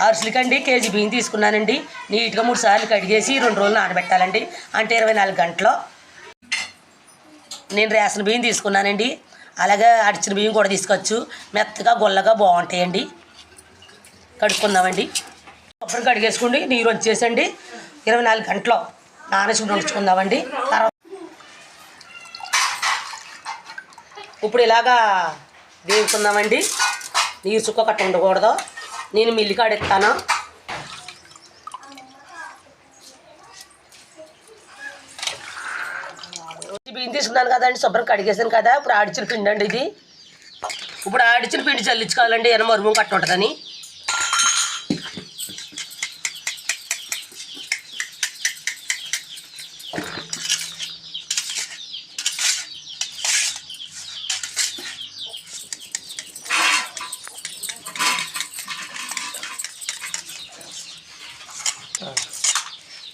అరిసెలకండి KG బియ్యం తీసుకున్నానండి. నీట్గా 3 సార్లు కడిగేసి 2 రోజులు నానబెట్టాలండి. అంటే 24 గంటలు. నేను రేషన్ బియ్యం తీసుకున్నానండి. అలాగే అడిచిన బియ్యం కూడా తీసుకోవచ్చు. మెత్తగా గొల్లగా బాగుంటాయండి. కడుక్కుందామండి. కొబ్బరి కడిగేసుకోండి. నీరు వచ్చేసండి 24 గంటలు నానేసి ఉంచుకుందామండి. తర్వాత ఇప్పుడు ఇలాగా వేసుకుందామండి. నీరు చుక్క కట్ట ఉండకూడదు. నేను మిల్లి కాడెత్తాను. బియ్యం తీసుకున్నాను కదండి, శుభ్రం కడిగేసాను కదా. ఇప్పుడు ఆడిచిన పిండి అండి ఇది. ఇప్పుడు ఆడిచిన పిండి చల్లించుకోవాలండి. ఏమైనా మరుము కట్ట ఉంటుందని.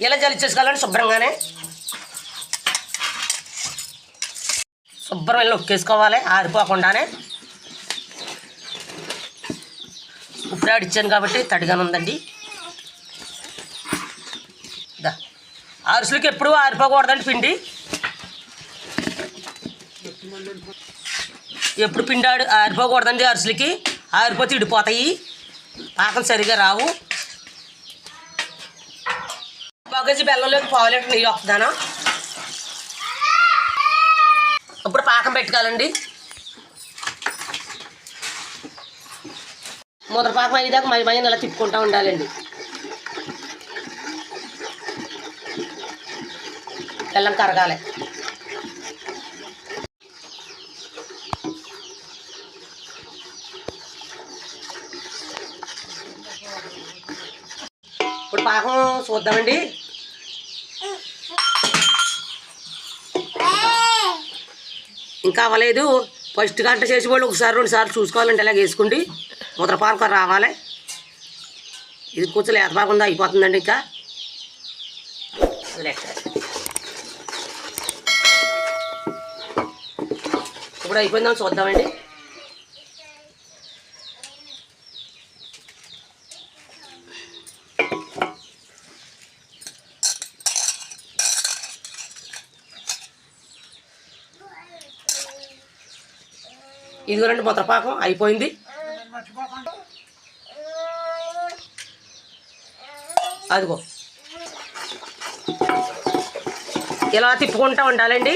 ఇలా చల్లించేసుకోవాలండి శుభ్రంగానే. శుభ్రం ఇలా నొక్కేసుకోవాలి ఆరిపోకుండానే. ఇప్పుడు ఆడిచ్చాను కాబట్టి తడిగానే ఉందండి. అరిసెలకి ఎప్పుడు ఆరిపోకూడదండి పిండి. ఎప్పుడు పిండి ఆరిపోకూడదండి అరిసెలకి. ఆరిపోతే ఇడిపోతాయి, పాకం సరిగా రావు. కేజీ బెల్లంలోకి 1/2 లీటర్ నెయ్యి వస్తున్నాను. ఇప్పుడు పాకం పెట్టుకోవాలండి. ముద్ర పాకం అయ్యేదాకా మైన ఇలా తిప్పుకుంటూ ఉండాలండి. బెల్లం కరగాలి. ఇప్పుడు పాకం చూద్దామండి. ఇంకా అవ్వలేదు. ఫస్ట్ గంట చేసి వాళ్ళు 1 సారి 2 సార్లు చూసుకోవాలంటే ఇలాగ వేసుకోండి. ముద్రపాకం రావాలి. ఇది కొంచెం లేతపాకం ఉందా అయిపోతుందండి. ఇంకా ఇప్పుడు అయిపోయిందని చూద్దామండి. ఇదిగోనండి ముద్రపాకం అయిపోయింది. అదిగో ఇలా తిప్పుకుంటూ ఉండాలండి.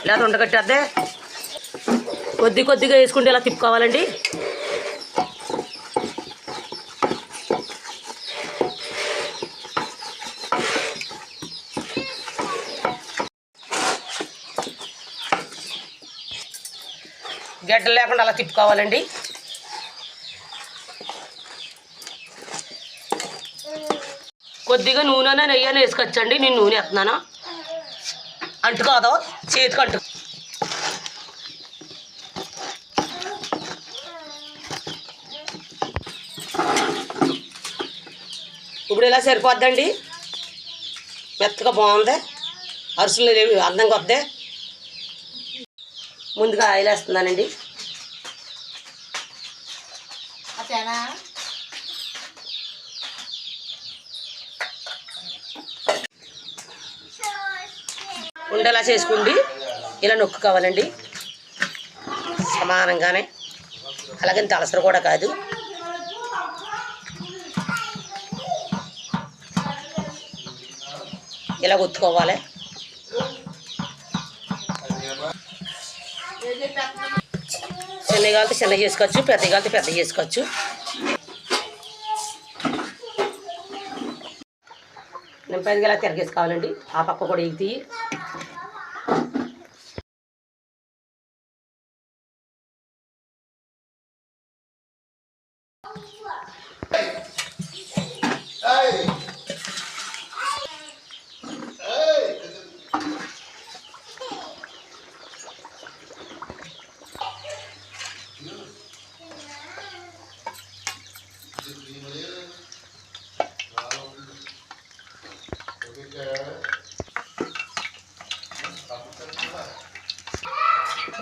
లేదా ఉండగట్టేద్దే. కొద్దిగా వేసుకుంటే ఇలా తిప్పుకోవాలండి. గడ్డలు లేకుండా అలా తిప్పుకోవాలండి. కొద్దిగా నూనె నెయ్యి వేసుకొచ్చండి. నేను నూనె వేస్తున్నాను. అంటుకోదు, చేతికి అంటు. ఇప్పుడు ఇలా సరిపోద్దండి. మెత్తగా బాగుంది. అరిసెలు అందంగా వద్దే. ముందుగా ఆయిల్ వేస్తున్నానండి. ఉండేలా చేసుకోండి. ఇలా నొక్కుకోవాలండి సమానంగానే. అలాగే తలసరు కూడా కాదు. ఇలా ఒత్తుకోవాలి. చిన్నగా కాలితే చిన్న చేసుకోవచ్చు, పెద్దగా కాలితే పెద్ద చేసుకోవచ్చు. నింపైగా ఇలా తిరగేసుకోవాలండి. ఆ పక్క కూడా ఎగితి.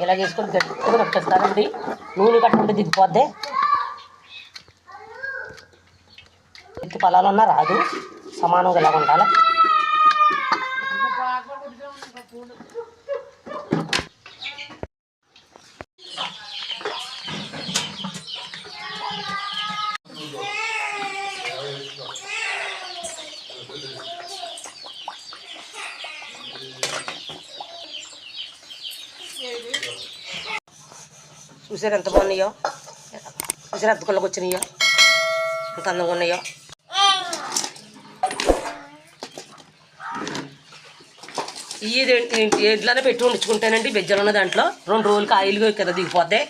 ఇలా చేసుకొని గట్టిగా నొక్కేస్తానండి. నూనె కట్టుకుంటే దిగిపోద్ది. ఎత్తి పొలాలు ఉన్నా రాదు, సమానంగా ఇలా ఉండాలి. చూసారు ఎంత బాగున్నాయో, చూసారు ఎంత గుళ్ళకి వచ్చినాయో, ఎంత అందంగా ఉన్నాయో. ఇట్లానే పెట్టి వండుకుంటానండి. బెజ్జలు ఉన్న దాంట్లో 2 రోజులకి ఆయిల్ కదా దిగిపోద్ది.